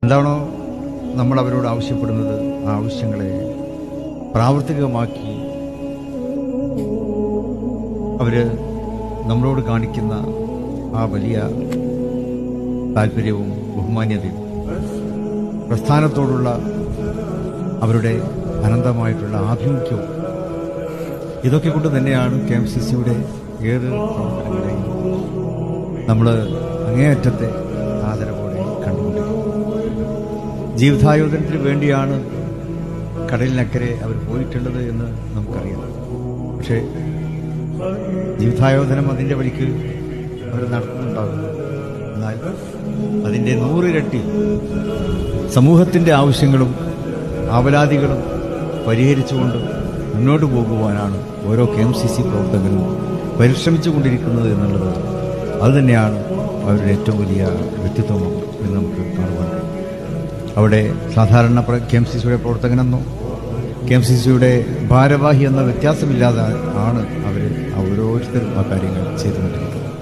എന്താണോ നമ്മൾ അവരോട് ആവശ്യപ്പെടുന്നത് ആ ആവശ്യങ്ങളെ പ്രാവർത്തികമാക്കി അവർ നമ്മളോട് കാണിക്കുന്ന ആ വലിയ താല്പര്യവും ബഹുമാന്യതയും പ്രസ്ഥാനത്തോടുള്ള അവരുടെ അനന്തമായിട്ടുള്ള ആഭിമുഖ്യവും ഇതൊക്കെ കൊണ്ട് തന്നെയാണ് KMCCയുടെ ഏത് പ്രവർത്തനങ്ങളെയും നമ്മൾ അങ്ങേയറ്റത്തെ ആദരവോടെ കണ്ടുകൊണ്ടിരിക്കുന്നത്. ജീവിതായോധനത്തിന് വേണ്ടിയാണ് കടലിനക്കരെ അവർ പോയിട്ടുള്ളത് എന്ന് നമുക്കറിയാം. പക്ഷേ ജീവിതായോധനം അതിൻ്റെ വഴിക്ക് അവർ നടത്തുന്നുണ്ടാകും. എന്നാൽ അതിൻ്റെ 100 ഇരട്ടി സമൂഹത്തിൻ്റെ ആവശ്യങ്ങളും ആവലാതികളും പരിഹരിച്ചുകൊണ്ട് മുന്നോട്ട് പോകുവാനാണ് ഓരോ KMCC പ്രവർത്തകരും പരിശ്രമിച്ചു കൊണ്ടിരിക്കുന്നത് എന്നുള്ളത് അതുതന്നെയാണ് അവരുടെ ഏറ്റവും വലിയ വ്യക്തിത്വം എന്ന് നമുക്ക് കാണുവാൻ കഴിയും. അവിടെ സാധാരണ KMCCയുടെ പ്രവർത്തകനെന്നോ KMCCയുടെ ഭാരവാഹി എന്ന വ്യത്യാസമില്ലാതെ ആണ് അവർ ഓരോരുത്തരും ആ കാര്യങ്ങൾ ചെയ്തുകൊണ്ടിരിക്കുന്നത്.